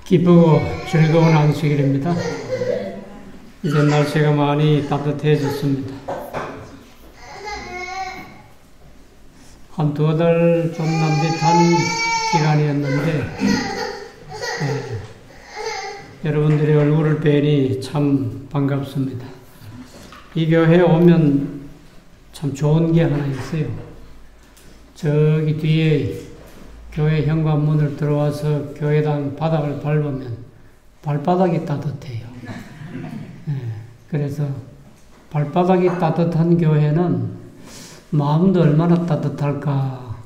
기쁘고 즐거운 안식일입니다. 이제 날씨가 많이 따뜻해졌습니다. 한 2달 좀 남짓한 기간이었는데 여러분들의 얼굴을 뵈니 참 반갑습니다. 이 교회에 오면 참 좋은 게 하나 있어요. 저기 뒤에 교회 현관문을 들어와서 교회당 바닥을 밟으면 발바닥이 따뜻해요. 그래서 발바닥이 따뜻한 교회는 마음도 얼마나 따뜻할까.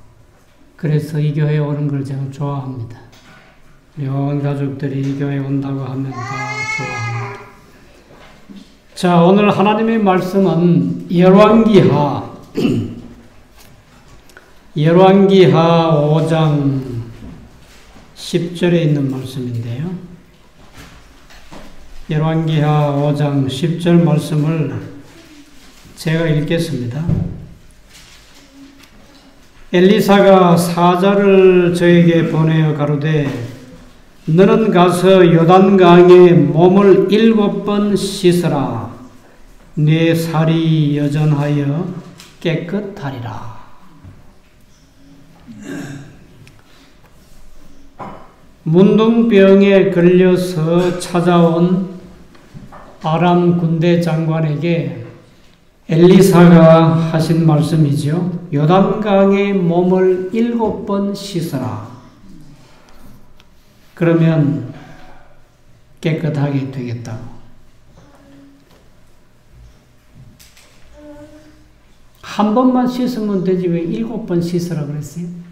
그래서 이 교회에 오는 걸 제가 좋아합니다. 우리 온 가족들이 이 교회에 온다고 하면 다 좋아합니다. 자, 오늘 하나님의 말씀은 열왕기하 5장 10절에 있는 말씀인데요. 열왕기하 5장 10절 말씀을 제가 읽겠습니다. 엘리사가 사자를 저에게 보내어 가로되 너는 가서 요단강에 몸을 7번 씻으라. 내 살이 여전하여 깨끗하리라. 문둥병에 걸려서 찾아온 아람 군대 장관에게 엘리사가 하신 말씀이죠. 요단강에 몸을 7번 씻어라. 그러면 깨끗하게 되겠다고. 한 번만 씻으면 되지 왜 7번 씻으라 그랬어요?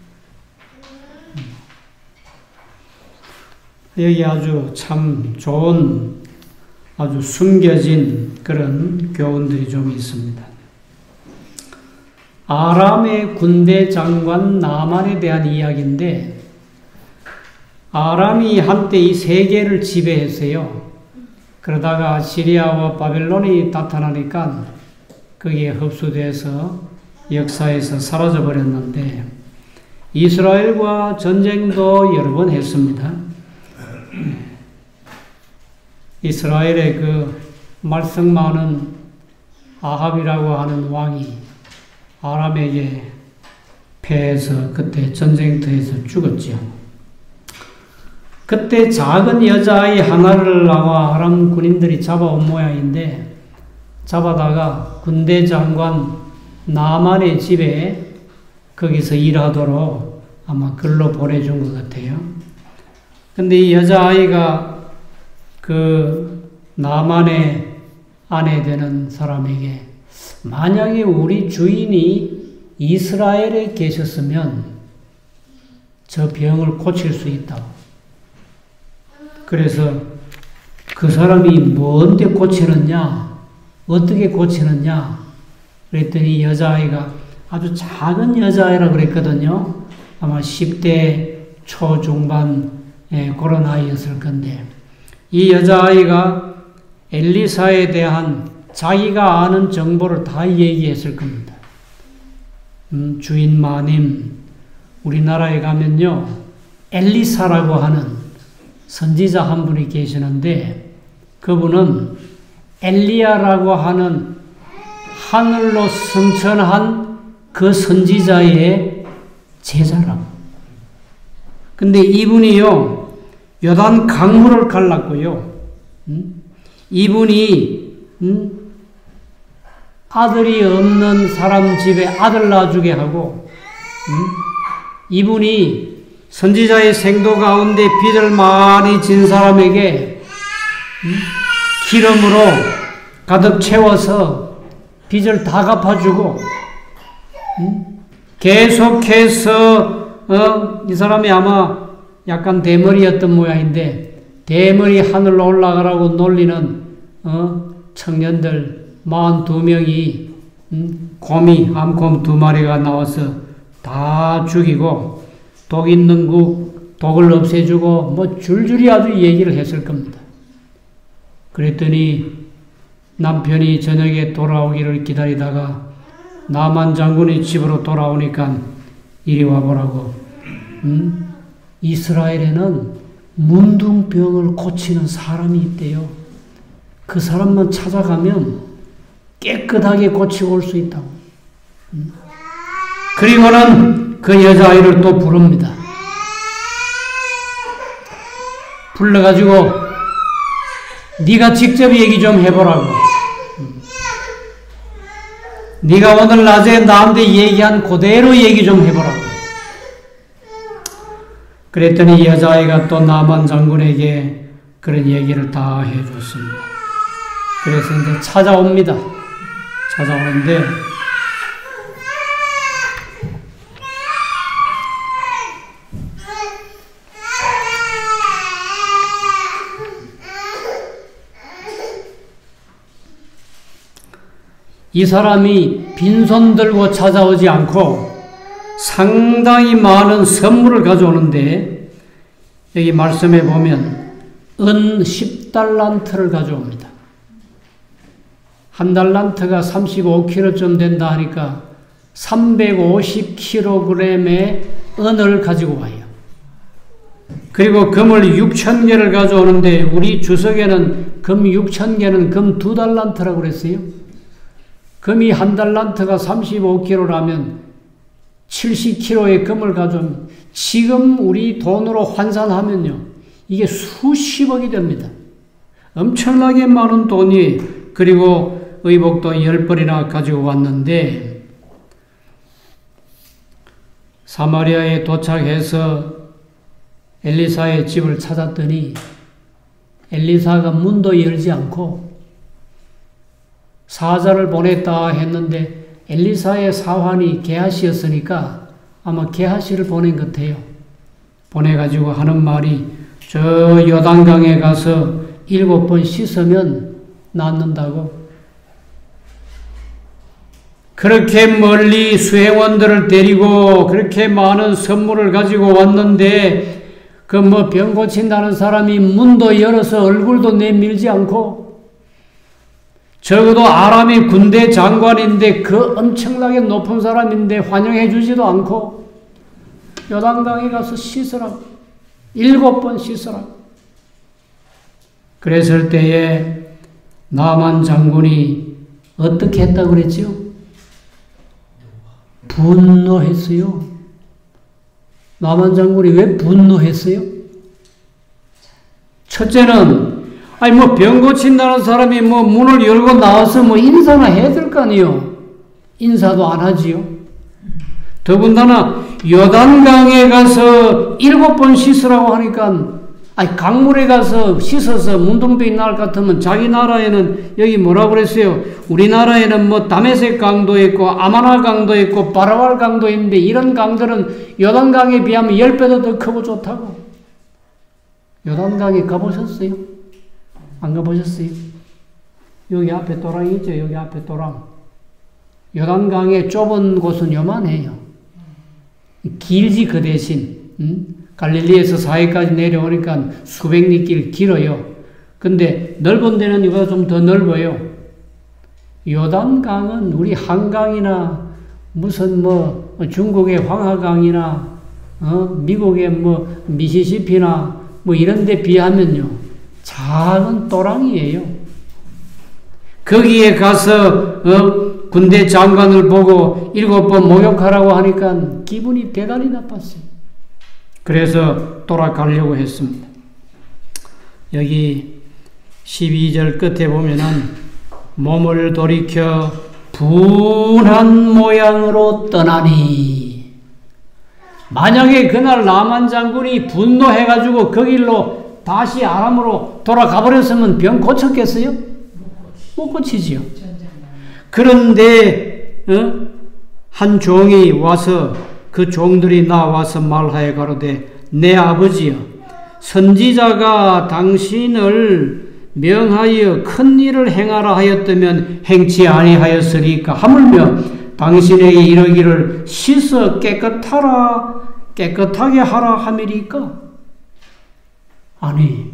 여기 아주 참 좋은, 아주 숨겨진 그런 교훈들이 좀 있습니다. 아람의 군대 장관 나만에 대한 이야기인데, 아람이 한때 이 세계를 지배했어요. 그러다가 시리아와 바벨론이 나타나니까 거기에 흡수돼서 역사에서 사라져버렸는데, 이스라엘과 전쟁도 여러 번 했습니다. 이스라엘의 그 말썽 많은 아합이라고 하는 왕이 아람에게 패해서 그때 전쟁터에서 죽었죠. 그때 작은 여자아이 하나를 아마 아람 군인들이 잡아온 모양인데, 잡아다가 군대 장관 나만의 집에 거기서 일하도록 아마 글로 보내준 것 같아요. 근데 이 여자아이가 그 나만의 아내 되는 사람에게 만약에 우리 주인이 이스라엘에 계셨으면 저 병을 고칠 수 있다고. 그래서 그 사람이 뭔데 고치느냐, 어떻게 고치느냐 그랬더니 여자아이가 아주 작은 여자아이라 그랬거든요. 아마 10대 초중반 그런 아이였을 건데, 이 여자아이가 엘리사에 대한 자기가 아는 정보를 다 얘기했을 겁니다. 주인 마님, 우리나라에 가면요, 엘리사라고 하는 선지자 한 분이 계시는데, 그분은 엘리야라고 하는 하늘로 승천한 그 선지자의 제자라고. 근데 이분이요, 요단 강물을 갈랐고요. 이분이 아들이 없는 사람 집에 아들 낳아주게 하고, 이분이 선지자의 생도 가운데 빚을 많이 진 사람에게 기름으로 가득 채워서 빚을 다 갚아주고, 계속해서 이 사람이 아마 약간 대머리였던 모양인데, 대머리 하늘로 올라가라고 놀리는 청년들 42명이 곰이 암곰 2마리가 나와서 다 죽이고, 독 있는 국 독을 없애주고 뭐 줄줄이 아주 얘기를 했을 겁니다. 그랬더니 남편이 저녁에 돌아오기를 기다리다가 나만 장군이 집으로 돌아오니까 이리 와보라고. 이스라엘에는 문둥병을 고치는 사람이 있대요. 그 사람만 찾아가면 깨끗하게 고치고 올 수 있다고. 그리고는 그 여자아이를 또 부릅니다. 불러가지고 네가 직접 얘기 좀 해보라고. 네가 오늘 낮에 나한테 얘기한 그대로 얘기 좀 해보라고. 그랬더니 여자아이가 또 나만 장군에게 그런 얘기를 다 해줬습니다. 그래서 이제 찾아옵니다. 찾아오는데 이 사람이 빈손 들고 찾아오지 않고 상당히 많은 선물을 가져오는데 여기 말씀해 보면 은 10달란트를 가져옵니다. 한 달란트가 35kg쯤 된다 하니까 350kg의 은을 가지고 와요. 그리고 금을 6,000개를 가져오는데 우리 주석에는 금 6,000개는 금 2달란트라고 그랬어요. 금이 한 달란트가 35kg라면 70kg의 금을 가져오면 지금 우리 돈으로 환산하면요. 이게 수십억이 됩니다. 엄청나게 많은 돈이 그리고 의복도 10벌이나 가지고 왔는데 사마리아에 도착해서 엘리사의 집을 찾았더니 엘리사가 문도 열지 않고 사자를 보냈다 했는데 엘리사의 사환이 게하시였으니까 아마 게하시를 보낸 것 같아요. 보내가지고 하는 말이 저 요단강에 가서 7번 씻으면 낫는다고. 그렇게 멀리 수행원들을 데리고 그렇게 많은 선물을 가지고 왔는데 그 뭐 병 고친다는 사람이 문도 열어서 얼굴도 내밀지 않고 적어도 아람의 군대 장관인데 그 엄청나게 높은 사람인데 환영해 주지도 않고 요단강에 가서 씻으라고 7번 씻으라고. 그랬을 때에 나만 장군이 어떻게 했다고 그랬지요? 분노했어요. 나만 장군이 왜 분노했어요? 첫째는 아니 뭐 병 고친다는 사람이 뭐 문을 열고 나와서 뭐 인사나 해야 될 거 아니에요. 인사도 안 하지요. 더군다나 요단강에 가서 7번 씻으라고 하니까 아니 강물에 가서 씻어서 문둥병이 날 것 같으면 자기 나라에는 여기 뭐라고 그랬어요? 우리나라에는 뭐 다메섹 강도 있고 아마나 강도 있고 바라왈 강도 있는데 이런 강들은 요단강에 비하면 10배도 더 크고 좋다고. 요단강에 가보셨어요? 안 가보셨어요? 여기 앞에 도랑이 있죠? 여기 앞에 도랑. 요단강의 좁은 곳은 요만해요. 길지 그 대신. 갈릴리에서 사해까지 내려오니까 수백 리길 길어요. 근데 넓은 데는 이거보다 좀 더 넓어요. 요단강은 우리 한강이나 무슨 뭐 중국의 황하강이나 미국의 뭐 미시시피나 뭐 이런 데 비하면요. 작은 또랑이에요. 거기에 가서 군대 장관을 보고 7번 목욕하라고 하니까 기분이 대단히 나빴어요. 그래서 돌아가려고 했습니다. 여기 12절 끝에 보면은 몸을 돌이켜 분한 모양으로 떠나니. 만약에 그날 나만 장군이 분노해가지고 그 길로 다시 아람으로 돌아가 버렸으면 병 고쳤겠어요? 못 고치지요. 그런데 한 종이 와서 그 종들이 나와서 말하여 가로되 내 아버지여 선지자가 당신을 명하여 큰 일을 행하라 하였다면 행치 아니하였으리까 하물며 당신에게 이르기를 씻어 깨끗하게 하라 함이리까. 아니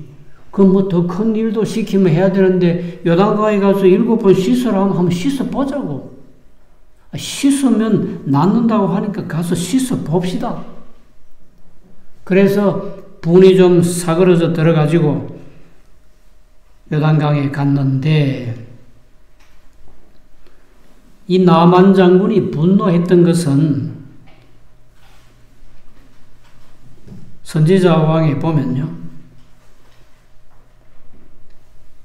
그 뭐 더 큰 일도 시키면 해야 되는데 요단강에 가서 7번 씻으라 하면 한번 씻어 보자고. 씻으면 낫는다고 하니까 가서 씻어 봅시다. 그래서 분이 좀 사그러져 들어가지고 요단강에 갔는데 이 나만 장군이 분노했던 것은 선지자 왕에 보면요,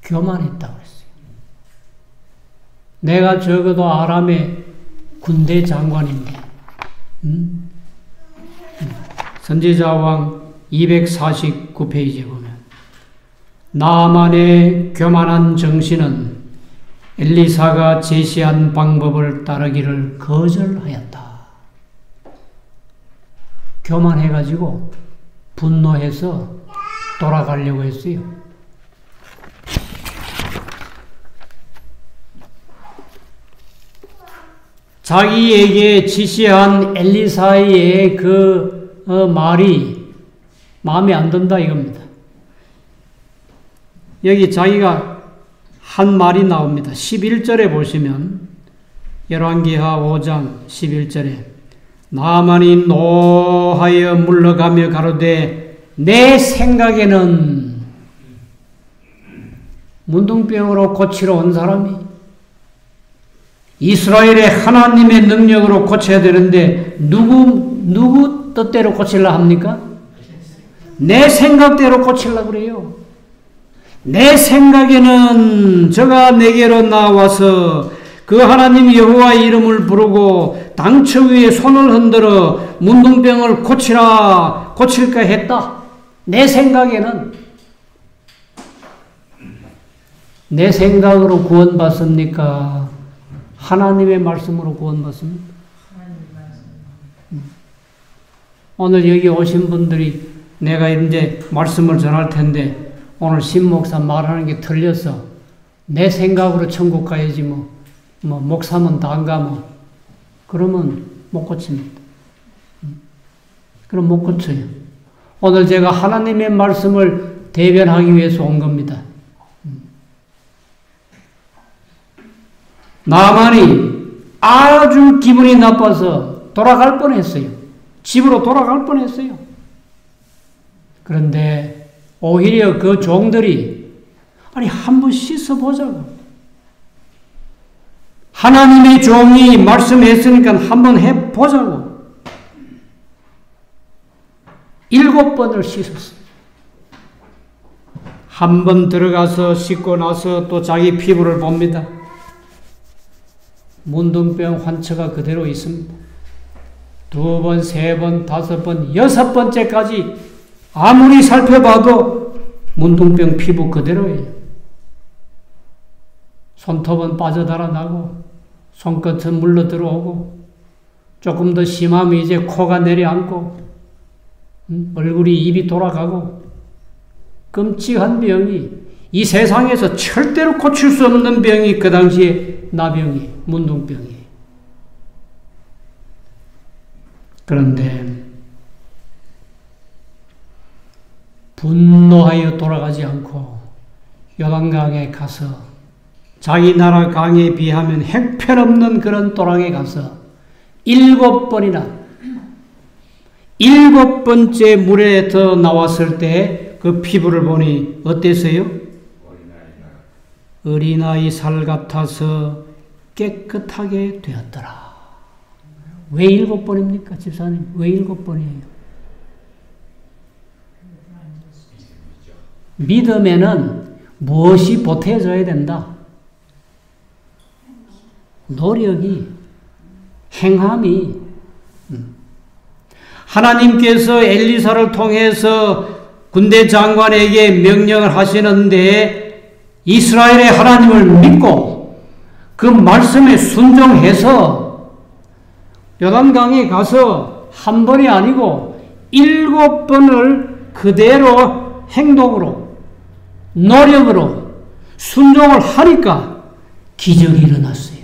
교만했다고 했어요. 내가 적어도 아람의 군대 장관인데, 선지자 왕 249페이지에 보면 나만의 교만한 정신은 엘리사가 제시한 방법을 따르기를 거절하였다. 교만해가지고 분노해서 돌아가려고 했어요. 자기에게 지시한 엘리사의 그 말이 마음에 안 든다 이겁니다. 여기 자기가 한 말이 나옵니다. 11절에 보시면 열왕기하 5장 11절에 나만이 노하여 물러가며 가로되 내 생각에는 문둥병으로 고치러 온 사람이 이스라엘의 하나님의 능력으로 고쳐야 되는데 누구 뜻대로 고치려 합니까? 내 생각대로 고치려고 그래요. 내 생각에는 저가 내게로 나와서 그 하나님 여호와의 이름을 부르고 당처 위에 손을 흔들어 문둥병을 고칠까 했다. 내 생각에는. 내 생각으로 구원받습니까? 하나님의 말씀으로 구원받습니까? 오늘 여기 오신 분들이 내가 이제 말씀을 전할 텐데 오늘 신 목사 말하는 게 틀려서 내 생각으로 천국 가야지 뭐 목사면 다 안 가면 그러면 못 고칩니다. 그럼 못 고쳐요. 오늘 제가 하나님의 말씀을 대변하기 위해서 온 겁니다. 나만이 아주 기분이 나빠서 돌아갈 뻔했어요. 집으로 돌아갈 뻔했어요. 그런데 오히려 그 종들이 아니 한번 씻어보자고. 하나님의 종이 말씀했으니까 한번 해보자고. 7번을 씻었어요. 한 번 들어가서 씻고 나서 또 자기 피부를 봅니다. 문둥병 환처가 그대로 있습니다. 2번, 3번, 5번, 6번째까지 아무리 살펴봐도 문둥병 피부 그대로예요. 손톱은 빠져달아나고 손끝은 물러 들어오고 조금 더 심하면 이제 코가 내려앉고 얼굴이 입이 돌아가고 끔찍한 병이 이 세상에서 절대로 고칠 수 없는 병이 그 당시에 나병이 문둥병이. 그런데 분노하여 돌아가지 않고 요단강에 가서 자기 나라 강에 비하면 형편없는 그런 도랑에 가서 7번이나 7번째 물에 더 나왔을 때 그 피부를 보니 어땠어요? 어린아이 살 같아서 깨끗하게 되었더라. 왜 7번입니까, 집사님? 왜 7번이에요? 믿음에는 무엇이 보태져야 된다? 노력이, 행함이. 하나님께서 엘리사를 통해서 군대 장관에게 명령을 하시는데 이스라엘의 하나님을 믿고 그 말씀에 순종해서 요단강에 가서 한 번이 아니고 7번을 그대로 행동으로 노력으로 순종을 하니까 기적이 일어났어요.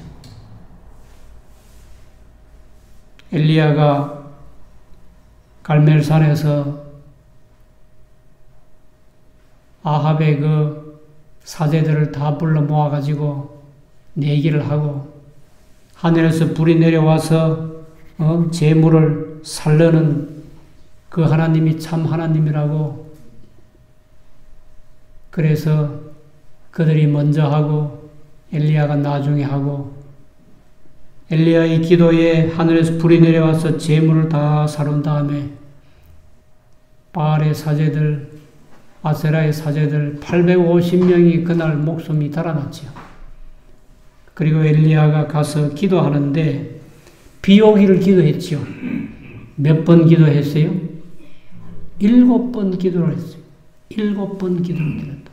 엘리야가 갈멜산에서 아합의 그 사제들을 다 불러 모아가지고 내기를 하고 하늘에서 불이 내려와서 재물을 살르는 그 하나님이 참 하나님이라고. 그래서 그들이 먼저 하고 엘리야가 나중에 하고, 엘리야의 기도에 하늘에서 불이 내려와서 재물을 다 사놓은 다음에 바알의 사제들, 아세라의 사제들 850명이 그날 목숨이 달아났지요. 그리고 엘리야가 가서 기도하는데 비 오기를 기도했지요. 몇 번 기도했어요? 7번 기도를 했어요. 7번 기도를 드렸다.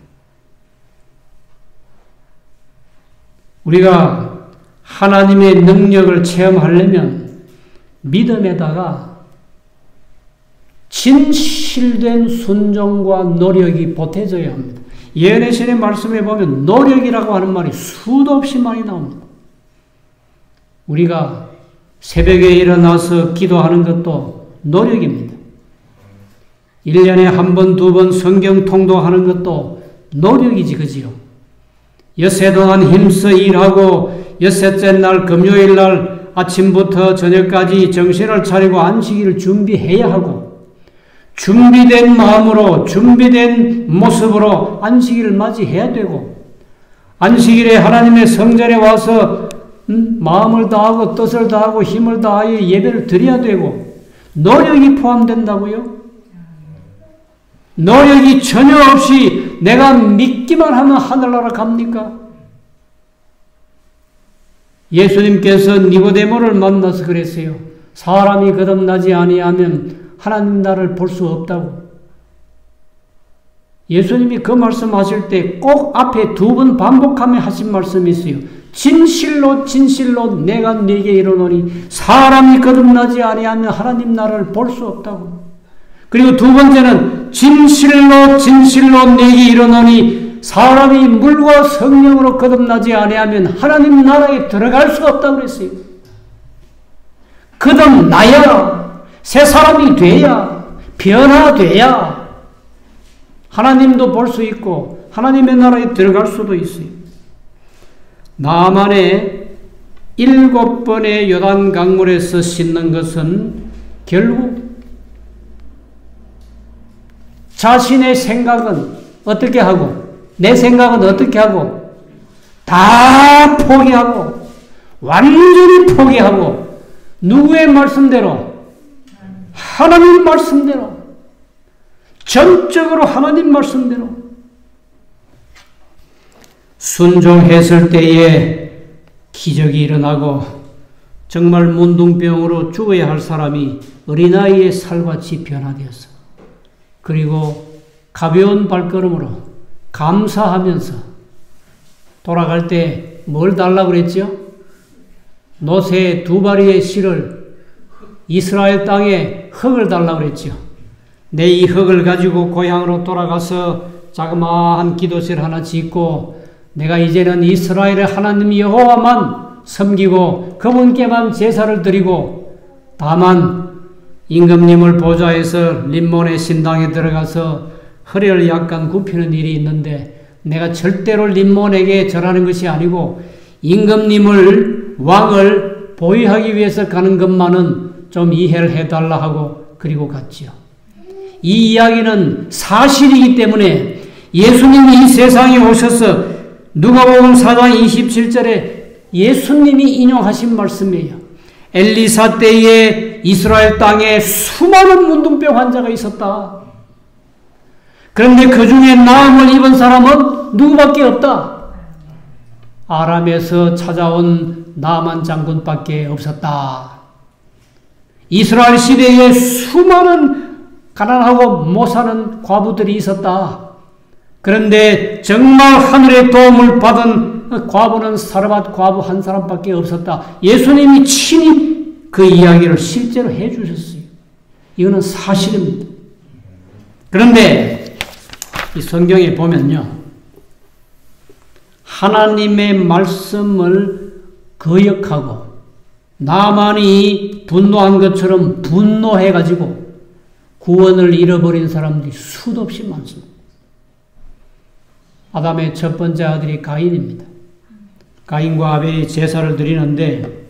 우리가 하나님의 능력을 체험하려면 믿음에다가 진실된 순종과 노력이 보태져야 합니다. 예언의 신의 말씀에 보면 노력이라고 하는 말이 수도 없이 많이 나옵니다. 우리가 새벽에 일어나서 기도하는 것도 노력입니다. 1년에 한 번, 두 번 성경 통독하는 것도 노력이지, 그지요? 엿새 동안 힘써 일하고 엿새째 날 금요일 날 아침부터 저녁까지 정신을 차리고 안식일을 준비해야 하고, 준비된 마음으로 준비된 모습으로 안식일을 맞이해야 되고, 안식일에 하나님의 성전에 와서 마음을 다하고 뜻을 다하고 힘을 다하여 예배를 드려야 되고, 노력이 포함된다고요? 노력이 전혀 없이 내가 믿기만 하면 하늘나라 갑니까? 예수님께서 니고데모를 만나서 그랬어요. 사람이 거듭나지 아니하면 하나님 나라를 볼 수 없다고. 예수님이 그 말씀하실 때 꼭 앞에 2번 반복하며 하신 말씀이 있어요. 진실로 진실로 내가 네게 이르노니 사람이 거듭나지 아니하면 하나님 나라를 볼 수 없다고. 그리고 2번째는 진실로 진실로 네게 이르노니 사람이 물과 성령으로 거듭나지 아니하면 하나님 나라에 들어갈 수 없다고 그랬어요. 거듭나야, 새 사람이 돼야, 변화돼야 하나님도 볼 수 있고 하나님의 나라에 들어갈 수도 있어요. 나만의 7번의 요단 강물에서 씻는 것은 결국 자신의 생각은 어떻게 하고, 내 생각은 어떻게 하고, 다 포기하고, 완전히 포기하고, 누구의 말씀대로? 하나님 말씀대로. 전적으로 하나님 말씀대로. 순종했을 때에 기적이 일어나고, 정말 문둥병으로 죽어야 할 사람이 어린아이의 살같이 변화되었어. 그리고 가벼운 발걸음으로 감사하면서 돌아갈 때 뭘 달라고 그랬죠? 노새 2바리의 실을 이스라엘 땅에 흙을 달라고 그랬죠. 내 이 흙을 가지고 고향으로 돌아가서 자그마한 기도실 하나 짓고 내가 이제는 이스라엘의 하나님 여호와만 섬기고 그분께만 제사를 드리고, 다만 임금님을 보좌해서 림몬의 신당에 들어가서 허리를 약간 굽히는 일이 있는데 내가 절대로 림몬에게 절하는 것이 아니고 임금님을, 왕을 보위하기 위해서 가는 것만은 좀 이해를 해달라 하고 그리고 갔지요. 이 이야기는 사실이기 때문에 예수님이 이 세상에 오셔서 누가복음 4장 27절에 예수님이 인용하신 말씀이에요. 엘리사 때에 이스라엘 땅에 수많은 문둥병 환자가 있었다. 그런데 그 중에 나음을 입은 사람은 누구밖에 없다. 아람에서 찾아온 나만 장군밖에 없었다. 이스라엘 시대에 수많은 가난하고 못 사는 과부들이 있었다. 그런데 정말 하늘의 도움을 받은 과부는 사르밧 과부 한 사람밖에 없었다. 예수님이 친히 그 이야기를 실제로 해주셨어요. 이거는 사실입니다. 그런데 이 성경에 보면요, 하나님의 말씀을 거역하고 나만이 분노한 것처럼 분노해가지고 구원을 잃어버린 사람들이 수도 없이 많습니다. 아담의 첫 번째 아들이 가인입니다. 가인과 아벨이 제사를 드리는데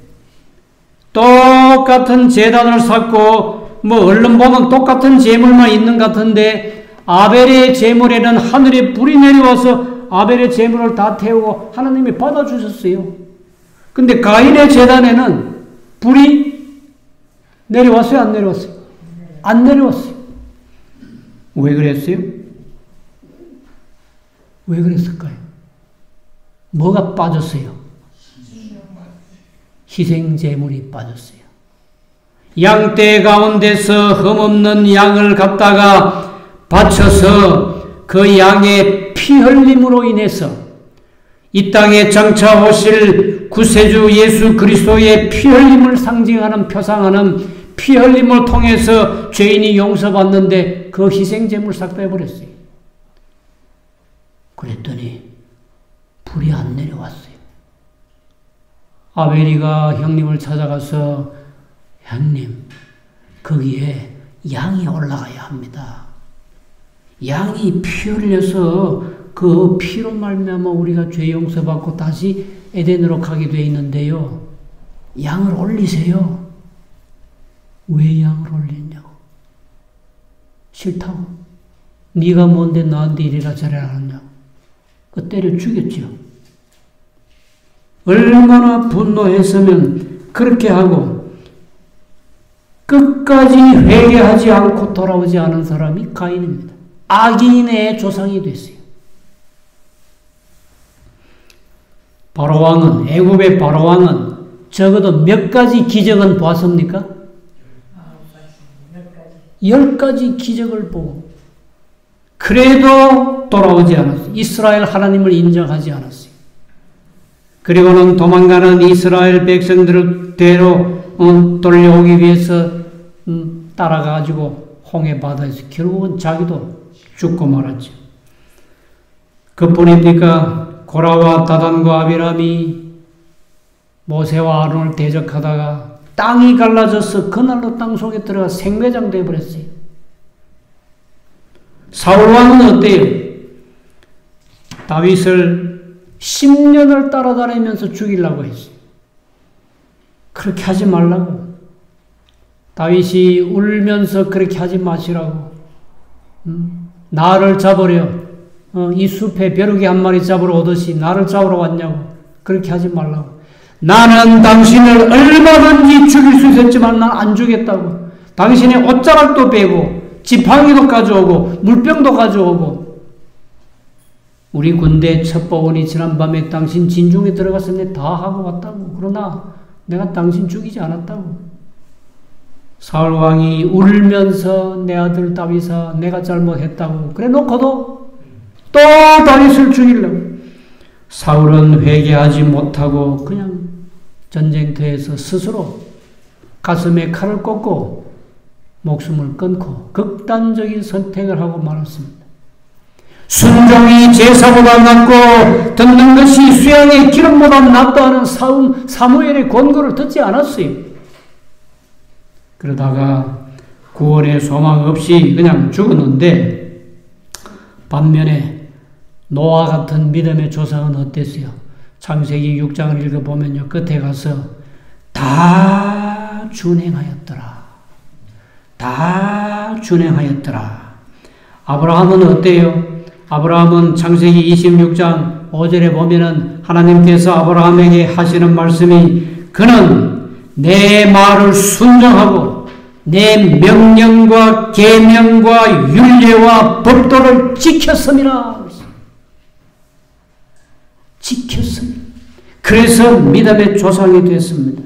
똑같은 제단을 쌓고 뭐 얼른 보면 똑같은 제물만 있는 것 같은데 아벨의 제물에는 하늘에 불이 내려와서 아벨의 제물을 다 태우고 하나님이 받아주셨어요. 근데 가인의 제단에는 불이 내려왔어요? 안 내려왔어요? 안 내려왔어요. 왜 그랬어요? 왜 그랬을까요? 뭐가 빠졌어요? 희생제물이 빠졌어요. 양떼 가운데서 흠없는 양을 갖다가 바쳐서 그 양의 피 흘림으로 인해서 이 땅에 장차 오실 구세주 예수 그리스도의 피 흘림을 상징하는 표상하는 피 흘림을 통해서 죄인이 용서받는데 그 희생제물 싹 빼버렸어요. 그랬더니 불이 안 내려왔어요. 아벨이가 형님을 찾아가서 형님, 거기에 양이 올라가야 합니다. 양이 피 흘려서 그 피로 말미암아 우리가 죄 용서받고 다시 에덴으로 가게 돼 있는데요. 양을 올리세요. 왜 양을 올리냐고. 싫다고. 네가 뭔데 나한테 이래라 저래라 하냐고. 그 때려 죽였죠. 얼마나 분노했으면 그렇게 하고 끝까지 회개하지 않고 돌아오지 않은 사람이 가인입니다. 악인의 조상이 됐어요. 바로왕은, 애굽의 바로왕은 적어도 몇 가지 기적은 보았습니까? 10가지 기적을 보고 그래도 돌아오지 않았어요. 이스라엘 하나님을 인정하지 않았어요. 그리고는 도망가는 이스라엘 백성들을 대로 돌려오기 위해서 따라가지고 홍해 바다에서 결국은 자기도 죽고 말았죠. 그뿐입니까? 고라와 다단과 아비람이 모세와 아론을 대적하다가 땅이 갈라져서 그날로 땅 속에 들어가 생매장 되어버렸어요. 사울왕은 어때요? 다윗을 10년을 따라다니면서 죽이려고 했어요. 그렇게 하지 말라고. 다윗이 울면서 그렇게 하지 마시라고. 나를 잡으려 이 숲에 벼룩이 한 마리 잡으러 오듯이 나를 잡으러 왔냐고. 그렇게 하지 말라고. 나는 당신을 얼마든지 죽일 수 있었지만 난 안 죽겠다고. 당신의 옷자락도 빼고 지팡이도 가져오고 물병도 가져오고. 우리 군대 첩보원이 지난밤에 당신 진중에 들어가서 내 다 하고 왔다고. 그러나 내가 당신 죽이지 않았다고. 사울왕이 울면서 내 아들 다윗아 내가 잘못했다고 그래 놓고도 또 다윗을 죽이려고. 사울은 회개하지 못하고 그냥 전쟁터에서 스스로 가슴에 칼을 꽂고 목숨을 끊고 극단적인 선택을 하고 말았습니다. 순종이 제사보다 낫고 듣는 것이 수양의 기름보다 낫다는 사무엘의 권고를 듣지 않았어요. 그러다가 구원의 소망 없이 그냥 죽었는데 반면에 노아 같은 믿음의 조상은 어땠어요? 창세기 6장을 읽어보면요. 끝에 가서 다 준행하였더라. 다 준행하였더라. 아브라함은 어때요? 아브라함은 창세기 26장 5절에 보면은 하나님께서 아브라함에게 하시는 말씀이 그는 내 말을 순종하고 내 명령과 계명과 율례와 법도를 지켰음이라. 지켰습니다. 그래서 믿음의 조상이 됐습니다.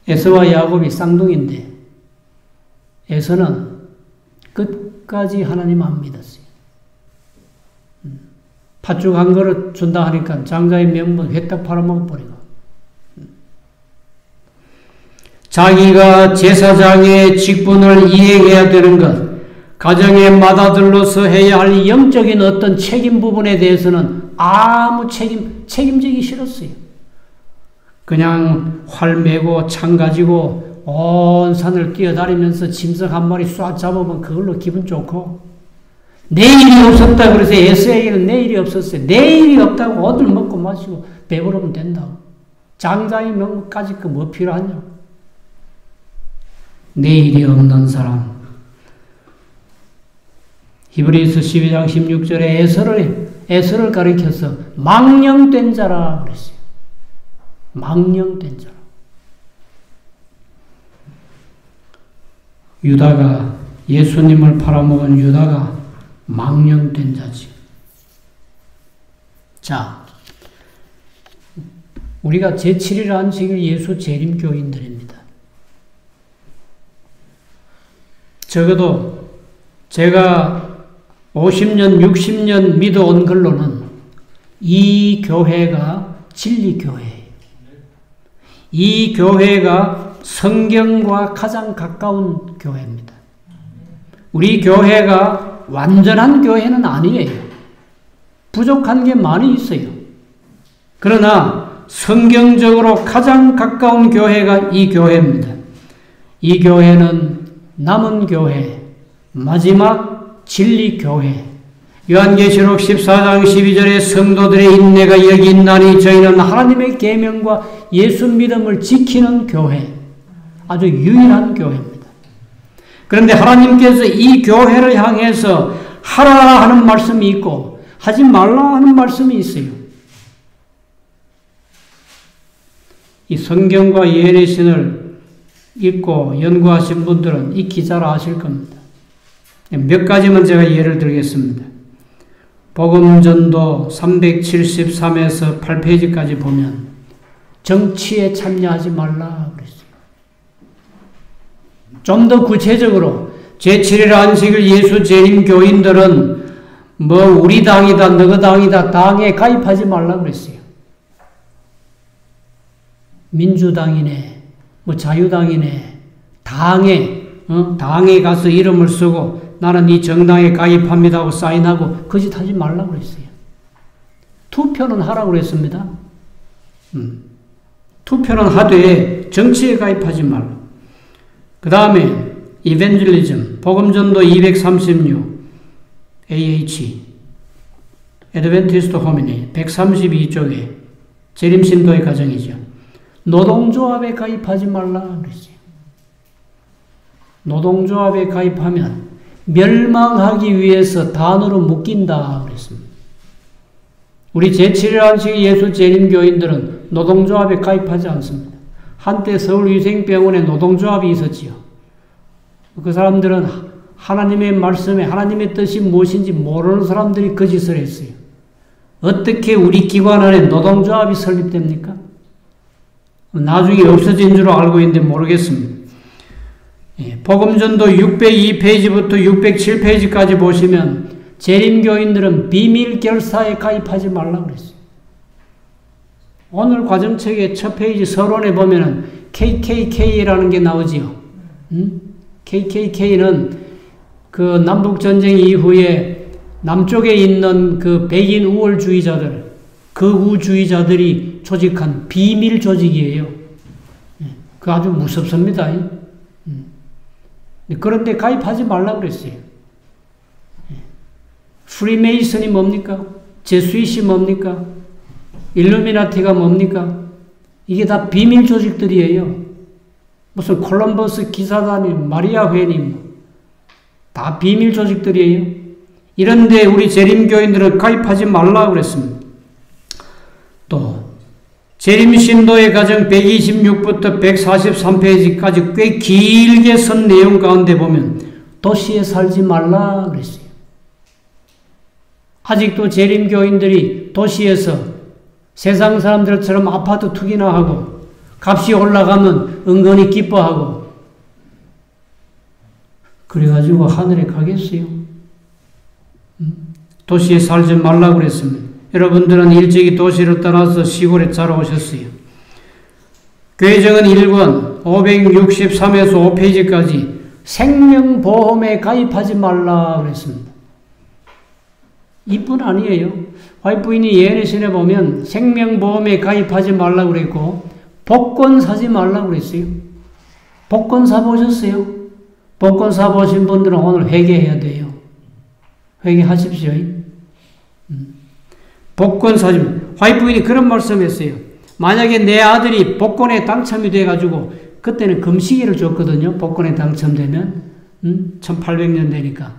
에서와 야곱이 쌍둥이인데 에서는 끝까지 하나님 안 믿었어요. 팥죽 한 그릇 준다 하니까 장자의 명분 회딱 팔아먹어버리고 자기가 제사장의 직분을 이행해야 되는 것 가정의 맏아들로서 해야 할 영적인 어떤 책임 부분에 대해서는 아무 책임지기 싫었어요. 그냥 활 메고 창 가지고 온 산을 뛰어다니면서 짐승 한 마리 쏴 잡으면 그걸로 기분 좋고 내일이 없었다 그래서 에서에게는 내일이 없었어요. 내일이 없다고 오늘 먹고 마시고 배부르면 된다고. 장자의 명까지 그 뭐 필요하냐고. 내일이 없는 사람. 히브리서 12장 16절에 에서를 가리켜서 망령된 자라 그랬어요. 망령된 자라. 유다가, 예수님을 팔아먹은 유다가 망령된 자지. 자, 우리가 제7일 안식일 예수 재림 교인들입니다. 적어도 제가 50년, 60년 믿어온 걸로는 이 교회가 진리교회예요. 이 교회가 성경과 가장 가까운 교회입니다. 우리 교회가 완전한 교회는 아니에요. 부족한 게 많이 있어요. 그러나 성경적으로 가장 가까운 교회가 이 교회입니다. 이 교회는 남은 교회, 마지막 진리교회. 요한계시록 14장 12절에 성도들의 인내가 여기 있나니 저희는 하나님의 계명과 예수 믿음을 지키는 교회. 아주 유일한 교회입니다. 그런데 하나님께서 이 교회를 향해서 하라 하는 말씀이 있고 하지 말라 하는 말씀이 있어요. 이 성경과 예언의 신을 읽고 연구하신 분들은 익히 잘 아실 겁니다. 몇 가지만 제가 예를 들겠습니다. 복음전도 373에서 8페이지까지 보면 정치에 참여하지 말라 그랬어요. 좀 더 구체적으로 제7일 안식일 예수 재림 교인들은 뭐 우리 당이다 너희 당이다 당에 가입하지 말라 그랬어요. 민주당이네 뭐 자유당이네 당에 가서 이름을 쓰고 나는 이 정당에 가입합니다 하고 사인하고 그 짓 하지 말라고 그랬어요. 투표는 하라고 그랬습니다. 투표는 하되 정치에 가입하지 말라. 그 다음에 이벤젤리즘, 복음전도 236 AH 애드벤티스트 호미니 132쪽에 재림신도의 과정이죠. 노동조합에 가입하지 말라 그랬어요. 노동조합에 가입하면 멸망하기 위해서 단으로 묶인다 그랬습니다. 우리 제7일 안식 예수 재림교인들은 노동조합에 가입하지 않습니다. 한때 서울위생병원에 노동조합이 있었지요. 그 사람들은 하나님의 말씀에 하나님의 뜻이 무엇인지 모르는 사람들이 그 짓을 했어요. 어떻게 우리 기관 안에 노동조합이 설립됩니까? 나중에 없어진 줄 알고 있는데 모르겠습니다. 복음전도 602페이지부터 607페이지까지 보시면 재림교인들은 비밀결사에 가입하지 말라고 그랬어요. 오늘 과정책의 첫 페이지 서론에 보면은 KKK라는 게 나오지요. KKK는 그 남북전쟁 이후에 남쪽에 있는 그 백인 우월주의자들, 극우주의자들이 조직한 비밀 조직이에요. 그 아주 무섭습니다. 그런데 가입하지 말라고 그랬어요. 프리메이슨이 뭡니까? 제스윗이 뭡니까? 일루미나티가 뭡니까? 이게 다 비밀 조직들이에요. 무슨 콜럼버스 기사단이 마리아 회님 다 비밀 조직들이에요. 이런데 우리 재림교인들은 가입하지 말라고 그랬습니다. 또 재림신도의 과정 126부터 143페이지까지 꽤 길게 쓴 내용 가운데 보면 도시에 살지 말라 그랬어요. 아직도 재림교인들이 도시에서 세상 사람들처럼 아파트 투기나 하고 값이 올라가면 은근히 기뻐하고 그래가지고 하늘에 가겠어요? 도시에 살지 말라고 그랬습니다. 여러분들은 일찍이 도시를 떠나서 시골에 자라오셨어요. 교회정은 1권 563에서 5페이지까지 생명보험에 가입하지 말라 그랬습니다. 이뿐 아니에요. 와이프인이 예언의 신에 보면 생명보험에 가입하지 말라고 그랬고 복권 사지 말라고 그랬어요. 복권 사보셨어요? 복권 사보신 분들은 오늘 회개해야 돼요. 회개하십시오. 복권 사지 와이프인이 그런 말씀했어요. 만약에 내 아들이 복권에 당첨이 돼가지고 그때는 금시계를 줬거든요. 복권에 당첨되면. 1800년 되니까.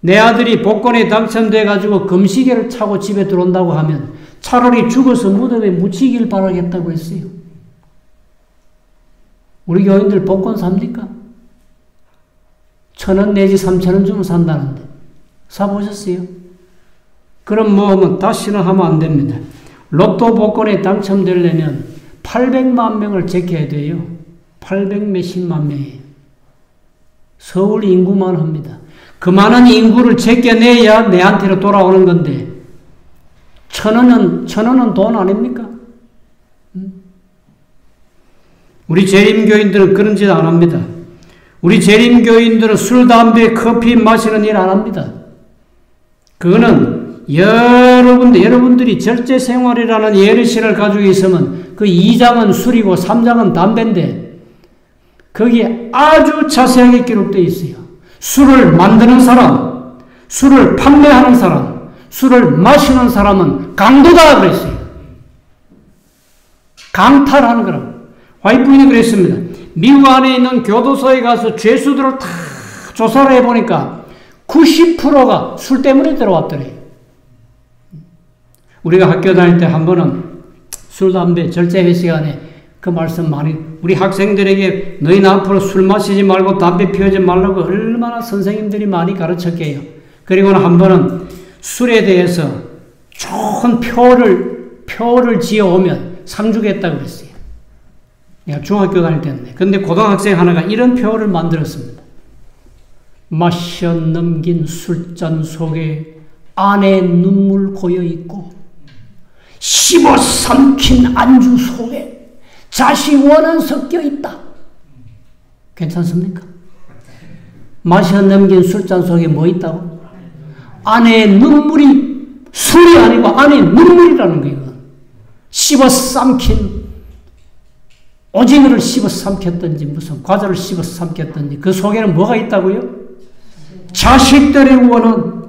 내 아들이 복권에 당첨돼가지고 금시계를 차고 집에 들어온다고 하면 차라리 죽어서 무덤에 묻히길 바라겠다고 했어요. 우리 교인들 복권 삽니까? 1,000원 내지 3,000원 주면 산다는데. 사보셨어요? 그럼 뭐 다시는 하면 안 됩니다. 로또 복권에 당첨되려면 800만 명을 제껴야 돼요. 800 몇십만 명이에요. 서울 인구만 합니다. 그 많은 인구를 제껴내야 내한테로 돌아오는 건데 1,000원은 돈 아닙니까? 우리 재림교인들은 그런 짓 안 합니다. 우리 재림교인들은 술, 담배, 커피 마시는 일 안 합니다. 그거는 여러분들이 절제생활이라는 예르신을 가지고 있으면 그 2장은 술이고 3장은 담배인데 거기에 아주 자세하게 기록되어 있어요. 술을 만드는 사람, 술을 판매하는 사람, 술을 마시는 사람은 강도다 그랬어요. 강탈하는 거라고. 화이트부인이 그랬습니다. 미국 안에 있는 교도소에 가서 죄수들을 다 조사를 해보니까 90%가 술 때문에 들어왔더래요. 우리가 학교 다닐 때 한 번은 술, 담배, 절제회 시간에 그 말씀 많이, 우리 학생들에게 너희는 앞으로 술 마시지 말고 담배 피우지 말라고 얼마나 선생님들이 많이 가르쳤게요. 그리고는 한 번은 술에 대해서 좋은 표를 지어오면 상 주겠다고 그랬어요. 내가 중학교 다닐 때인데. 근데 고등학생 하나가 이런 표를 만들었습니다. 마셔 넘긴 술잔 속에 안에 눈물 고여있고 씹어 삼킨 안주 속에 자식 원한 섞여있다. 괜찮습니까? 마셔 넘긴 술잔 속에 뭐 있다고? 안에 눈물이 술이 아니고 안에 눈물이라는 거예요. 씹어 삼킨 오징어를 씹어 삼켰든지 무슨 과자를 씹어 삼켰든지 그 속에는 뭐가 있다고요? 자식들의 원한.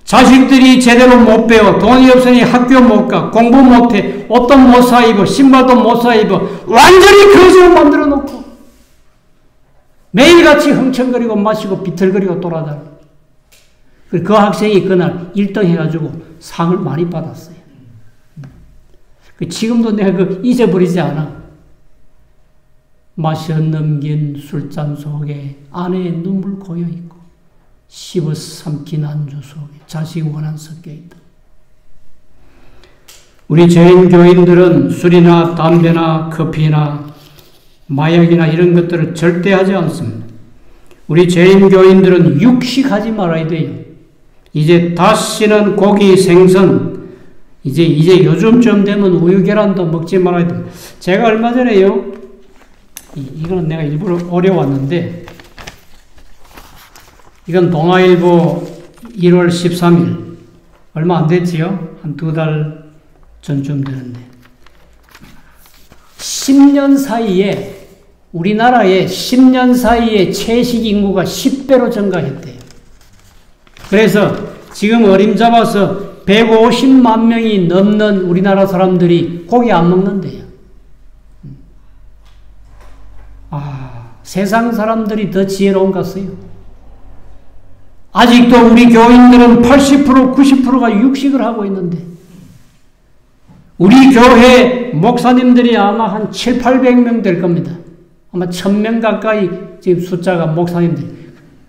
자식들이 제대로 못 배워. 돈이 없으니 학교 못 가. 공부 못 해. 옷도 못 사 입어. 신발도 못 사 입어. 완전히 거지로 만들어 놓고 매일같이 흥청거리고 마시고 비틀거리고 돌아다녀. 그 학생이 그날 1등 해가지고 상을 많이 받았어요. 지금도 내가 그 잊어버리지 않아. 마셔 넘긴 술잔 속에 안에 눈물 고여있고 씹어 삼킨 안주 속에 자식 원한 섞여있다. 우리 죄인 교인들은 술이나 담배나 커피나 마약이나 이런 것들을 절대 하지 않습니다. 우리 죄인 교인들은 육식하지 말아야 돼요. 이제 다시는 고기, 생선, 이제 요즘쯤 되면 우유, 계란도 먹지 말아야 됩니다. 제가 얼마 전에요, 이거는 내가 일부러 어려웠는데, 이건 동아일보 1월 13일. 얼마 안 됐지요? 한 2달 전쯤 되는데. 10년 사이에, 우리나라에 10년 사이에 채식 인구가 10배로 증가했대요. 그래서 지금 어림잡아서 150만 명이 넘는 우리나라 사람들이 고기 안 먹는데요. 세상 사람들이 더 지혜로운 것 같아요. 아직도 우리 교인들은 80%, 90%가 육식을 하고 있는데 우리 교회 목사님들이 아마 한 700~800명 될 겁니다. 아마 1000명 가까이 지금 숫자가 목사님들.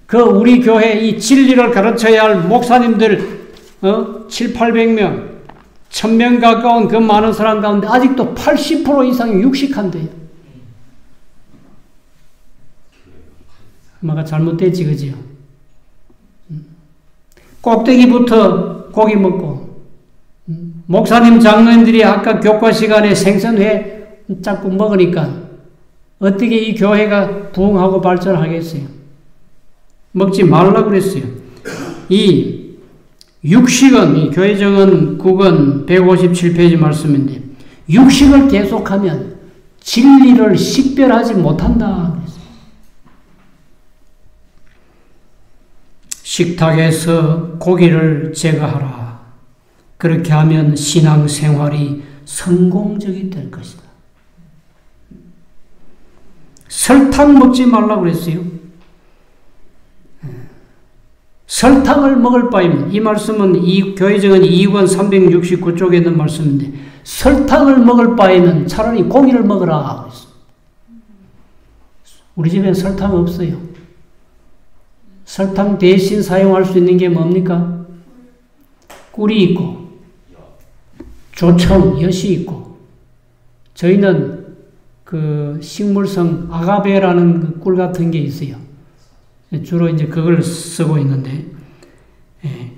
그 우리 교회 이 진리를 가르쳐야 할 목사님들 700~800명 1000명 가까운 그 많은 사람 가운데 아직도 80% 이상이 육식한대요. 뭐가 잘못됐지, 그지요? 꼭대기부터 고기 먹고, 목사님, 장로님들이 아까 교과 시간에 생선회 자꾸 먹으니까 어떻게 이 교회가 부흥하고 발전하겠어요? 먹지 말라고 그랬어요. 이 육식은, 이 교회정은 9권 157페이지 말씀인데, 육식을 계속하면 진리를 식별하지 못한다. 식탁에서 고기를 제거하라. 그렇게 하면 신앙생활이 성공적이 될 것이다. 설탕 먹지 말라고 그랬어요. 설탕을 먹을 바에는, 이 말씀은 이 교회정은 2권 369쪽에 있는 말씀인데, 설탕을 먹을 바에는 차라리 고기를 먹으라. 우리 집엔 설탕 없어요. 설탕 대신 사용할 수 있는 게 뭡니까? 꿀이 있고, 조청, 엿이 있고, 저희는 그 식물성 아가베라는 그 꿀 같은 게 있어요. 주로 이제 그걸 쓰고 있는데,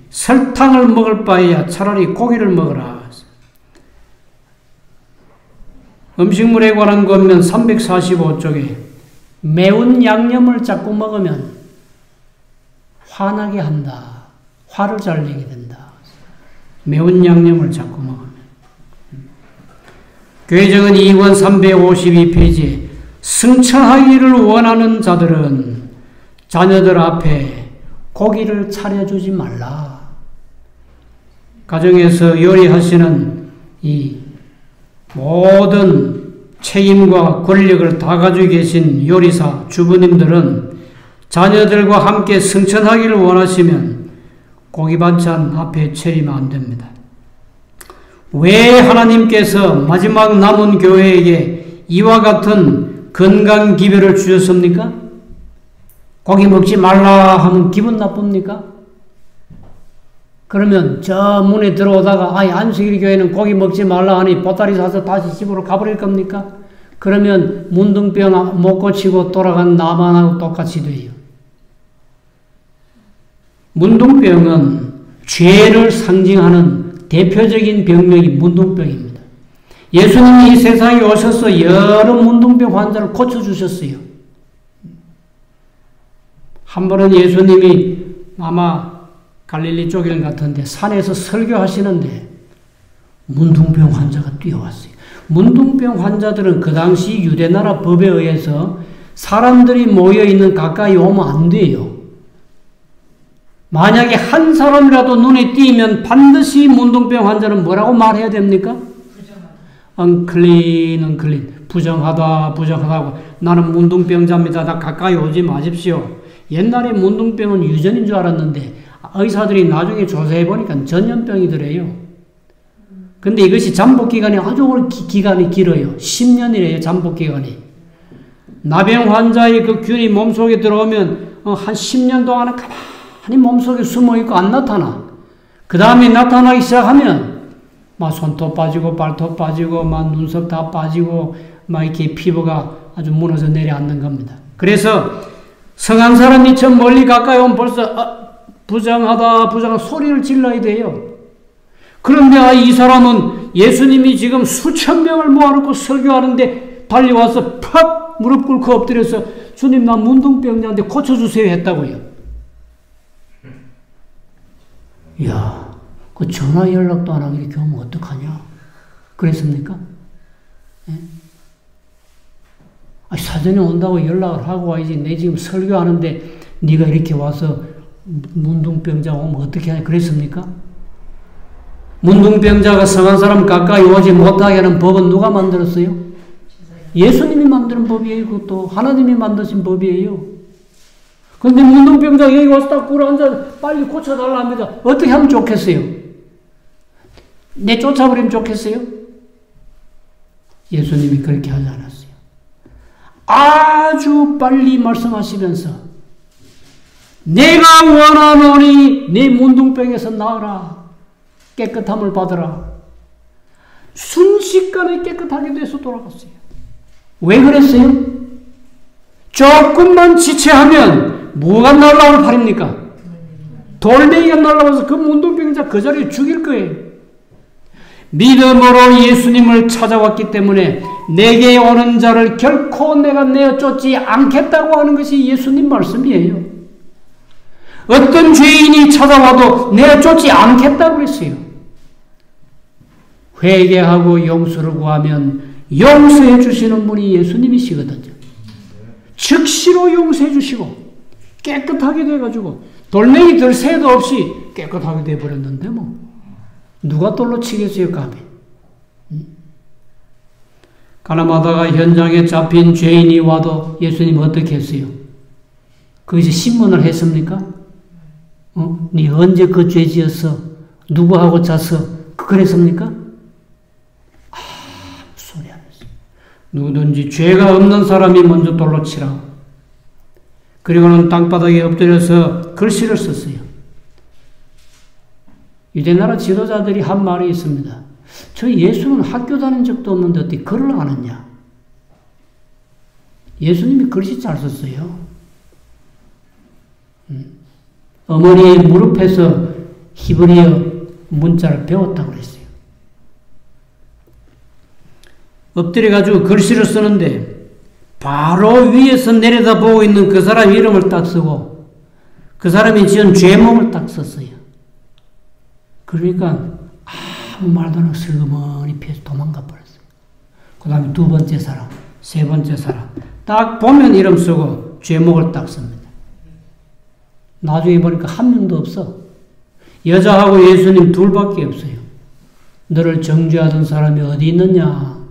설탕을 먹을 바에야 차라리 고기를 먹어라. 음식물에 관한 권면 345쪽에 매운 양념을 자꾸 먹으면 화나게 한다. 화를 잘 내게 된다. 매운 양념을 자꾸 먹으면. 교회정은 2권 352페이지에 승천하기를 원하는 자들은 자녀들 앞에 고기를 차려주지 말라. 가정에서 요리하시는 이 모든 책임과 권력을 다 가지고 계신 요리사 주부님들은 자녀들과 함께 승천하기를 원하시면 고기 반찬 앞에 차리면 안 됩니다. 왜 하나님께서 마지막 남은 교회에게 이와 같은 건강 기별을 주셨습니까? 고기 먹지 말라 하면 기분 나쁩니까? 그러면 저 문에 들어오다가 안식일 교회는 고기 먹지 말라 하니 보따리 사서 다시 집으로 가버릴 겁니까? 그러면 문둥병 못 고치고 돌아간 나만하고 똑같이 돼요. 문둥병은 죄를 상징하는 대표적인 병명이 문둥병입니다. 예수님이 이 세상에 오셔서 여러 문둥병 환자를 고쳐주셨어요. 한 번은 예수님이 아마 갈릴리 쪽일 같은데 산에서 설교하시는데 문둥병 환자가 뛰어왔어요. 문둥병 환자들은 그 당시 유대나라 법에 의해서 사람들이 모여있는 가까이 오면 안 돼요. 만약에 한 사람이라도 눈에 띄면 반드시 문둥병 환자는 뭐라고 말해야 됩니까? 언클린, 부정하다고. 나는 문둥병자입니다. 나 가까이 오지 마십시오. 옛날에 문둥병은 유전인 줄 알았는데 의사들이 나중에 조사해보니까 전염병이더래요. 근데 이것이 잠복기간이 아주 오래 기간이 길어요. 10년이래요, 잠복기간이. 나병 환자의 그 균이 몸속에 들어오면 한 10년 동안은 가만히 몸속에 숨어있고 안 나타나. 그 다음에 나타나기 시작하면 막 손톱 빠지고 발톱 빠지고 막 눈썹 다 빠지고 막 이렇게 피부가 아주 무너져 내려앉는 겁니다. 그래서 성한 사람이 저 멀리 가까이 오면 벌써 부정하다 소리를 질러야 돼요. 그런데 이 사람은 예수님이 지금 수천 명을 모아놓고 설교하는데 달려와서 팍 무릎 꿇고 엎드려서 주님 나 문둥병자인데 고쳐주세요 했다고요. 이야, 그 전화 연락도 안 하고 이렇게 오면 어떡하냐? 그랬습니까? 예? 사전에 온다고 연락을 하고 와야지. 내 지금 설교하는데 네가 이렇게 와서 문둥병자 오면 어떻게 하냐? 그랬습니까? 문둥병자가 성한 사람 가까이 오지 못하게 하는 법은 누가 만들었어요? 예수님이 만드는 법이에요. 그것도 하나님이 만드신 법이에요. 그런데 문둥병자가 여기 와서 딱 꿇어 앉아 빨리 고쳐달라 합니다. 어떻게 하면 좋겠어요? 내 쫓아버리면 좋겠어요? 예수님이 그렇게 하지 않았어요. 아주 빨리 말씀하시면서 내가 원하노니 네 문둥병에서 나으라. 깨끗함을 받으라. 순식간에 깨끗하게 돼서 돌아갔어요. 왜 그랬어요? 조금만 지체하면 뭐가 날라올 판입니까? 돌멩이가 날라와서 그 문둥병자 그 자리에 죽일 거예요. 믿음으로 예수님을 찾아왔기 때문에 내게 오는 자를 결코 내가 내어 쫓지 않겠다고 하는 것이 예수님 말씀이에요. 어떤 죄인이 찾아와도 내어 쫓지 않겠다고 그랬어요. 회개하고 용서를 구하면 용서해 주시는 분이 예수님이시거든요. 즉시로 용서해 주시고 깨끗하게 돼가지고 돌멩이 들 새도 없이 깨끗하게 돼버렸는데 뭐 누가 돌로 치겠어요, 감히. 가나마다가 현장에 잡힌 죄인이 와도 예수님 어떻게 했어요? 거기서 신문을 했습니까? 네 언제 그 죄 지었어? 누구하고 잤어? 그랬습니까? 소리 안 했어요. 누구든지 죄가 없는 사람이 먼저 돌로 치라. 그리고는 땅바닥에 엎드려서 글씨를 썼어요. 유대나라 지도자들이 한 말이 있습니다. 저 예수는 학교 다닌 적도 없는데 어떻게 글을 아느냐? 예수님이 글씨 잘 썼어요. 어머니의 무릎에서 히브리어 문자를 배웠다고 그랬어요. 엎드려가지고 글씨를 쓰는데 바로 위에서 내려다보고 있는 그 사람 이름을 딱 쓰고 그 사람이 지은 죄목을 딱 썼어요. 그러니까 아무 말도 안 하고 슬그머니 피해서 도망가 버렸어요. 그 다음에 두 번째 사람, 세 번째 사람 딱 보면 이름 쓰고 죄목을 딱 씁니다. 나중에 보니까 한 명도 없어. 여자하고 예수님 둘밖에 없어요. 너를 정죄하던 사람이 어디 있느냐?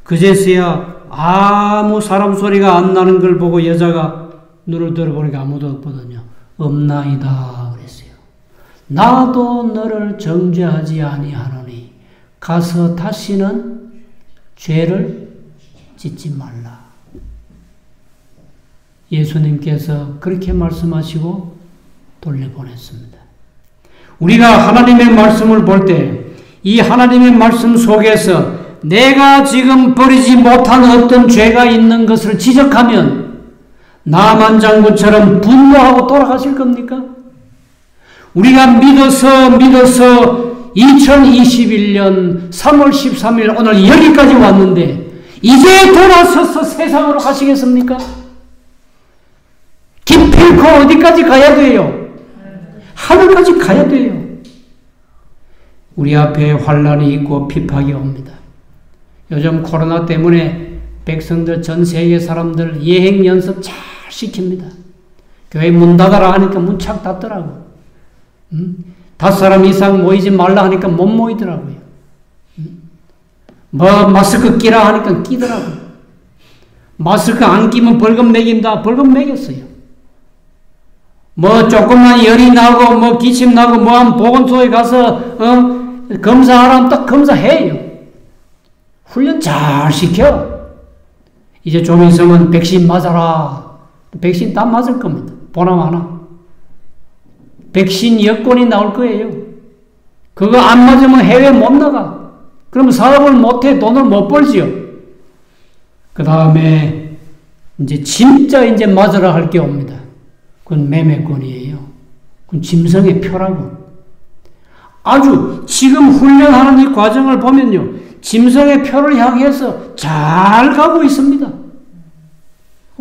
그제서야 아무 사람 소리가 안 나는 걸 보고 여자가 눈을 들어보니까 아무도 없거든요. 없나이다 그랬어요. 나도 너를 정죄하지 아니하노니 가서 다시는 죄를 짓지 말라. 예수님께서 그렇게 말씀하시고 돌려보냈습니다. 우리가 하나님의 말씀을 볼 때 이 하나님의 말씀 속에서 내가 지금 버리지 못한 어떤 죄가 있는 것을 지적하면 나만 장군처럼 분노하고 돌아가실 겁니까? 우리가 믿어서 2021년 3월 13일 오늘 여기까지 왔는데 이제 돌아서서 세상으로 가시겠습니까? 기필코 어디까지 가야 돼요? 하늘까지 가야 돼요. 우리 앞에 환란이 있고 핍박이 옵니다. 요즘 코로나 때문에 백성들, 전 세계 사람들 예행 연습 잘 시킵니다. 교회 문 닫아라 하니까 문 착 닫더라고. 5사람 이상 모이지 말라 하니까 못 모이더라고요. 마스크 끼라 하니까 끼더라고요. 마스크 안 끼면 벌금 매긴다. 벌금 매겼어요. 조금만 열이 나고, 기침 나고, 한 보건소에 가서, 검사하라면 딱 검사해요. 훈련 잘 시켜. 이제 좀 있으면 백신 맞아라. 백신 다 맞을 겁니다. 보나마나. 백신 여권이 나올 거예요. 그거 안 맞으면 해외 못 나가. 그럼 사업을 못 해. 돈을 못 벌지요. 그 다음에, 진짜 맞으라 할 게 옵니다. 그건 매매권이에요. 그건 짐승의 표라고. 아주 지금 훈련하는 이 과정을 보면요. 짐승의 표를 향해서 잘 가고 있습니다.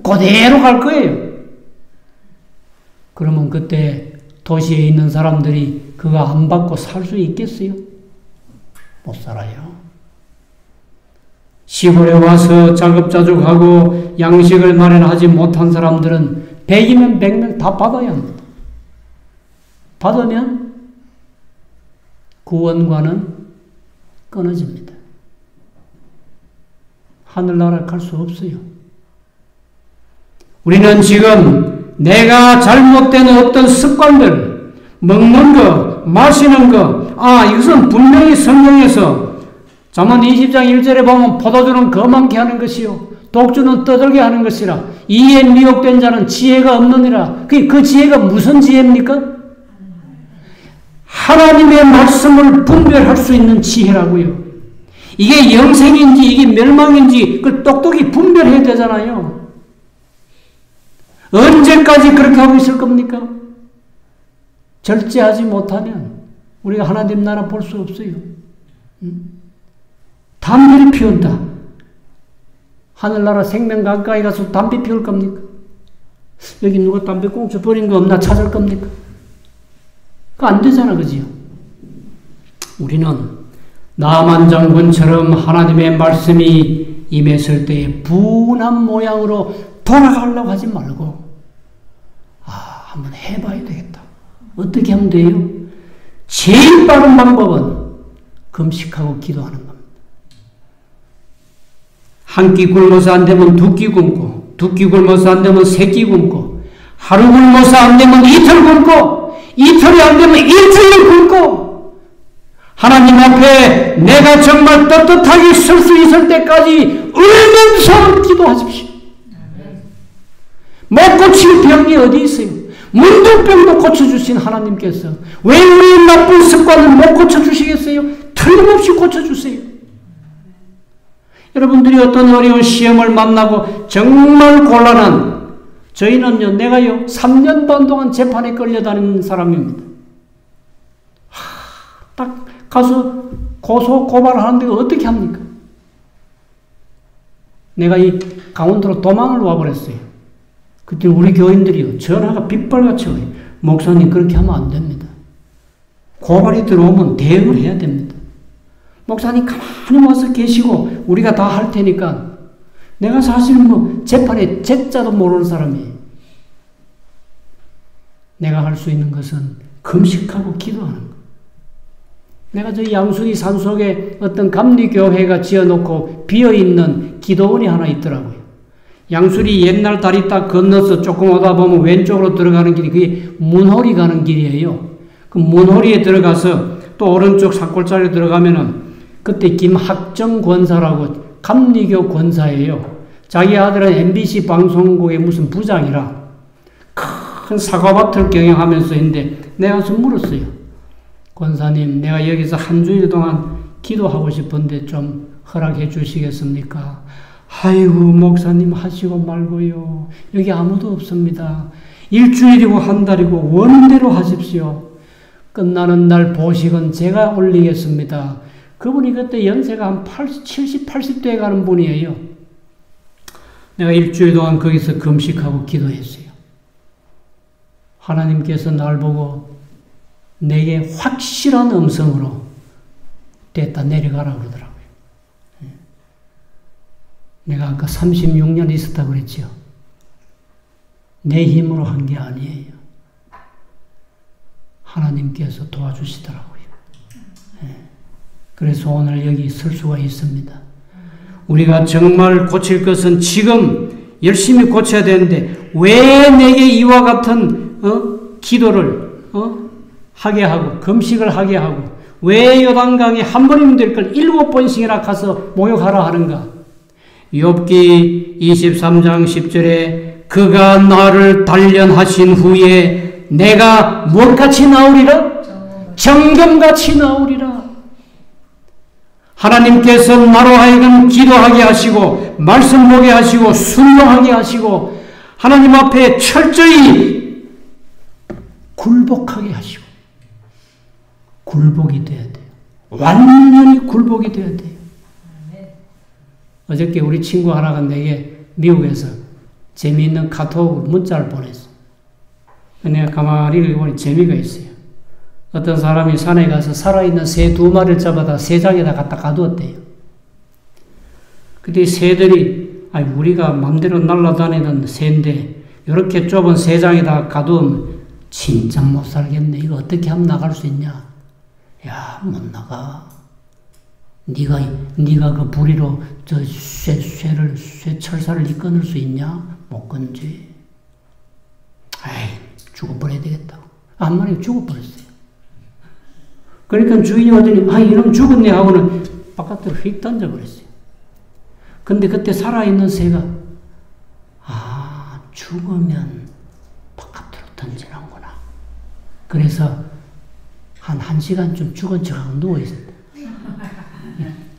그대로 갈 거예요. 그러면 그때 도시에 있는 사람들이 그거 안 받고 살 수 있겠어요? 못 살아요. 시골에 와서 자급자족하고 양식을 마련하지 못한 사람들은 100이면 100명 다 받아야 합니다. 받으면 구원과는 끊어집니다. 하늘나라 갈 수 없어요. 우리는 지금 내가 잘못된 어떤 습관들, 먹는 거, 마시는 거, 이것은 분명히 성경에서 잠언 20장 1절에 보면 포도주는 거만케 하는 것이요 독주는 떠들게 하는 것이라 이에 미혹된 자는 지혜가 없느니라. 그 지혜가 무슨 지혜입니까? 하나님의 말씀을 분별할 수 있는 지혜라고요. 이게 영생인지 이게 멸망인지 그걸 똑똑히 분별해야 되잖아요. 언제까지 그렇게 하고 있을 겁니까? 절제하지 못하면 우리가 하나님 나라 볼 수 없어요. 담배를 피운다. 하늘나라 생명 가까이 가서 담배 피울 겁니까? 여기 누가 담배 꽁초 버린 거 없나 찾을 겁니까? 그거 안 되잖아, 그지요? 우리는 나만 장군처럼 하나님의 말씀이 임했을 때에 분한 모양으로 돌아가려고 하지 말고 한번 해봐야 되겠다. 어떻게 하면 돼요? 제일 빠른 방법은 금식하고 기도하는 겁니다. 한 끼 굶어서 안 되면 두 끼 굶고, 두 끼 굶어서 안 되면 세 끼 굶고, 하루 굶어서 안 되면 이틀 굶고, 이틀이 안 되면 일주일 굶고, 하나님 앞에 내가 정말 떳떳하게 설 수 있을 때까지 울면서 기도하십시오. 못 고칠 병이 어디 있어요? 문둥병도 고쳐주신 하나님께서 왜 우리의 나쁜 습관을 못 고쳐주시겠어요? 틀림없이 고쳐주세요. 여러분들이 어떤 어려운 시험을 만나고 정말 곤란한, 저희는요, 내가요 3년 반 동안 재판에 끌려다니는 사람입니다. 딱 가서 고소 고발하는데 어떻게 합니까? 내가 이 강원도로 도망을 와버렸어요. 그때 우리 교인들이요, 전화가 빗발같이 와요. 목사님 그렇게 하면 안 됩니다. 고발이 들어오면 대응을 해야 됩니다. 목사님 가만히 와서 계시고 우리가 다 할 테니까. 내가 사실 뭐 재판에 제자도 모르는 사람이에요. 내가 할 수 있는 것은 금식하고 기도하는 거. 내가 저 양수리 산속에 어떤 감리교회가 지어놓고 비어있는 기도원이 하나 있더라고요. 양수리 옛날 다리 딱 건너서 조금 오다 보면 왼쪽으로 들어가는 길이 그게 문호리 가는 길이에요. 그 문호리에 들어가서 또 오른쪽 산골짜기로 들어가면은 그때 김학정 권사라고 감리교 권사예요. 자기 아들은 MBC 방송국의 무슨 부장이라 큰 사과밭을 경영하면서 했는데 내가 가서 물었어요. 권사님, 내가 여기서 한 주일 동안 기도하고 싶은데 좀 허락해 주시겠습니까? 아이고 목사님 하시고 말고요. 여기 아무도 없습니다. 일주일이고 한 달이고 원대로 하십시오. 끝나는 날 보식은 제가 올리겠습니다. 그분이 그때 연세가 한 70, 80대에 가는 분이에요. 내가 일주일 동안 거기서 금식하고 기도했어요. 하나님께서 날 보고 내게 확실한 음성으로 됐다 내려가라 그러더라고요. 내가 아까 36년 있었다고 그랬죠. 내 힘으로 한 게 아니에요. 하나님께서 도와주시더라고요. 그래서 오늘 여기 설 수가 있습니다. 우리가 정말 고칠 것은 지금 열심히 고쳐야 되는데 왜 내게 이와 같은 기도를 하게 하고 금식을 하게 하고 왜 요단강에 한 번이면 될 걸 7번씩이나 가서 목욕하라 하는가? 욥기 23장 10절에 그가 나를 단련하신 후에 내가 무엇같이 나오리라? 정금같이 나오리라. 하나님께서 나로 하여금 기도하게 하시고 말씀 보게 하시고 순종하게 하시고 하나님 앞에 철저히 굴복하게 하시고 굴복이 돼야 돼요. 완전히 굴복이 돼야 돼요. 어저께 우리 친구 하나가 내게 미국에서 재미있는 카톡 문자를 보냈어. 내가 가만히 읽어보니 재미가 있어요. 어떤 사람이 산에 가서 살아있는 새 2마리를 잡아다 새장에다 갖다 가두었대요. 그때 새들이 우리가 맘대로 날아다니는 새인데 이렇게 좁은 새장에다 가두면 진짜 못 살겠네. 이거 어떻게 하면 나갈 수 있냐? 야, 못 나가. 네가 그 부리로 저 쇠 철사를 끊을 수 있냐? 못 끊지. 죽어버려야 되겠다고. 안만에 죽어버렸어요. 그러니까 주인이 오더니 이놈 죽었네 하고는 바깥으로 휙 던져버렸어요. 근데 그때 살아있는 새가 죽으면 바깥으로 던지는구나. 그래서 한 1시간쯤 죽은 척하고 누워있었다.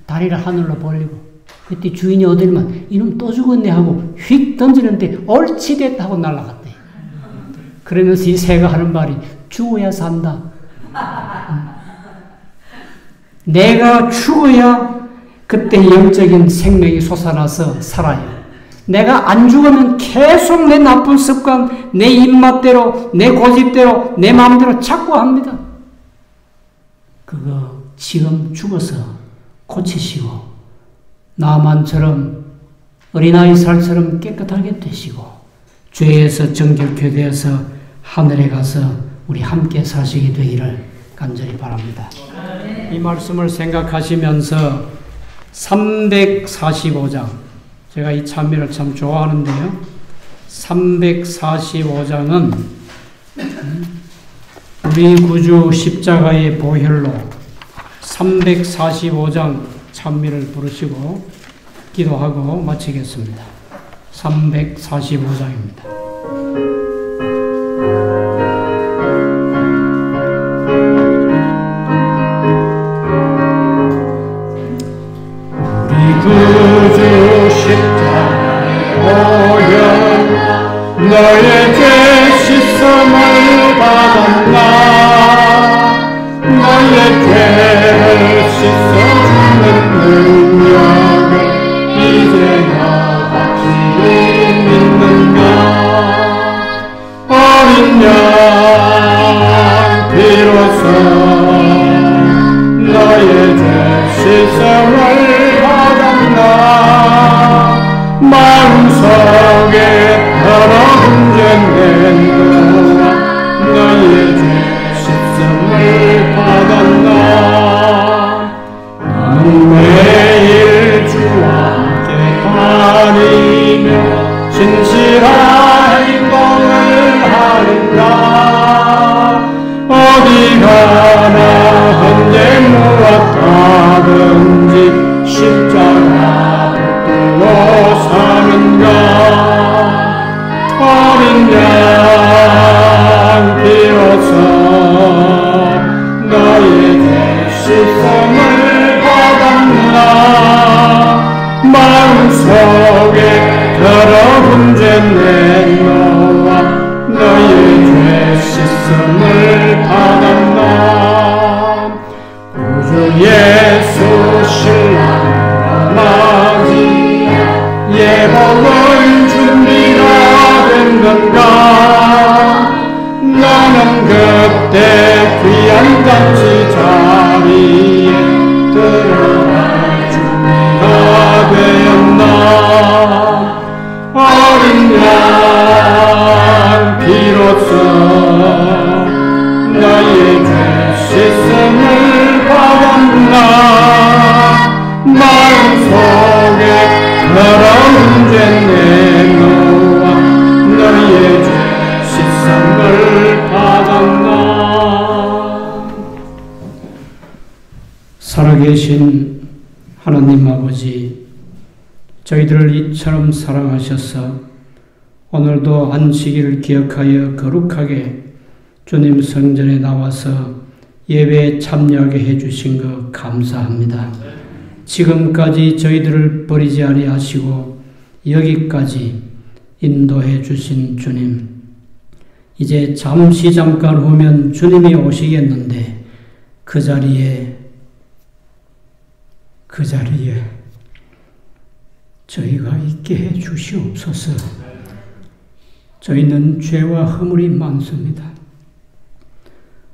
다리를 하늘로 벌리고 그때 주인이 어디만 이놈 또 죽었네 하고 휙 던지는데 옳지 됐다 하고 날아갔대. 그러면서 이 새가 하는 말이 죽어야 산다. 내가 죽어야 그때 영적인 생명이 솟아나서 살아요. 내가 안 죽으면 계속 내 나쁜 습관, 내 입맛대로, 내 고집대로, 내 마음대로 자꾸 합니다. 그거 지금 죽어서 고치시고 나만처럼 어린아이 살처럼 깨끗하게 되시고 죄에서 정결케 되어서 하늘에 가서 우리 함께 사시게 되기를 간절히 바랍니다. 이 말씀을 생각하시면서 345장 제가 이 찬미를 참 좋아하는데요. 345장은 우리 구주 십자가의 보혈로 345장 찬미를 부르시고 기도하고 마치겠습니다. 345장입니다. 구주 십자가의 보혈 너의 죄 씻음을 받았나 너의 죄를 씻어주는 능력을 이제야 확실히 믿는가 어린 양 비로소 너의 죄 씻음을 마음속에 더러운 죄 내놓아 너의 죄 씻음을 받았나 너는 매일 주와 함께 다니며 진실한 행동을 하는가 어디 가나 언제 무엇하든지 십자가 사는가 어린 양 비로소 너의 죄 씻음을 받았나 마음속에 더러운 죄 내놓아 너의 죄 씻음을 받았나 구주 예수 신랑 예복은 준비가 된 건가 너는 그때 귀한 잔치 자리에 들어갈 준비가 되었나 어린 양 비로소 너의 죄 씻음을 받았나 마음속에 더러운 죄 내놓아 너의 죄 씻음을 받았나 살아계신 하나님 아버지 저희들을 이처럼 사랑하셔서 오늘도 안식일을 기억하여 거룩하게 주님 성전에 나와서 예배에 참여하게 해주신 것 감사합니다. 지금까지 저희들을 버리지 아니하시고 여기까지 인도해 주신 주님, 이제 잠깐 후면 주님이 오시겠는데 그 자리에 저희가 있게 해 주시옵소서. 저희는 죄와 허물이 많습니다.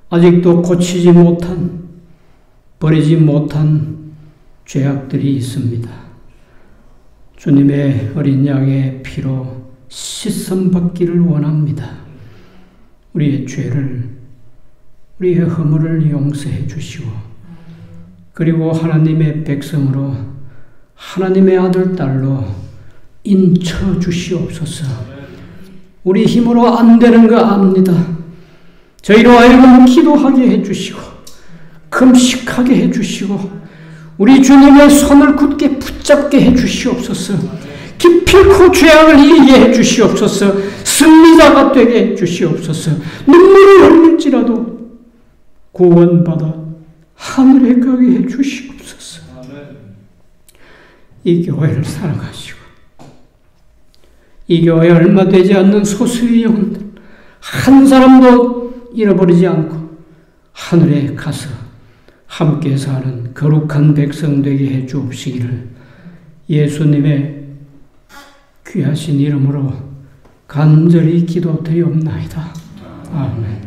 아직도 고치지 못한, 버리지 못한 죄악들이 있습니다. 주님의 어린 양의 피로 씻음받기를 원합니다. 우리의 죄를, 우리의 허물을 용서해 주시고 그리고 하나님의 백성으로 하나님의 아들, 딸로 인쳐 주시옵소서. 우리 힘으로 안 되는 거 압니다. 저희로 하여금 기도하게 해주시고 금식하게 해주시고 우리 주님의 손을 굳게 붙잡게 해주시옵소서. 기필코 죄악을 이기게 해주시옵소서. 승리자가 되게 해주시옵소서. 눈물을 흘릴지라도 구원받아 하늘에 가게 해주시옵소서. 이 교회를 사랑하시고 이 교회에 얼마 되지 않는 소수의 영혼들 한 사람도 잃어버리지 않고 하늘에 가서 함께 사는 거룩한 백성 되게 해 주옵시기를 예수님의 귀하신 이름으로 간절히 기도드리옵나이다. 아멘.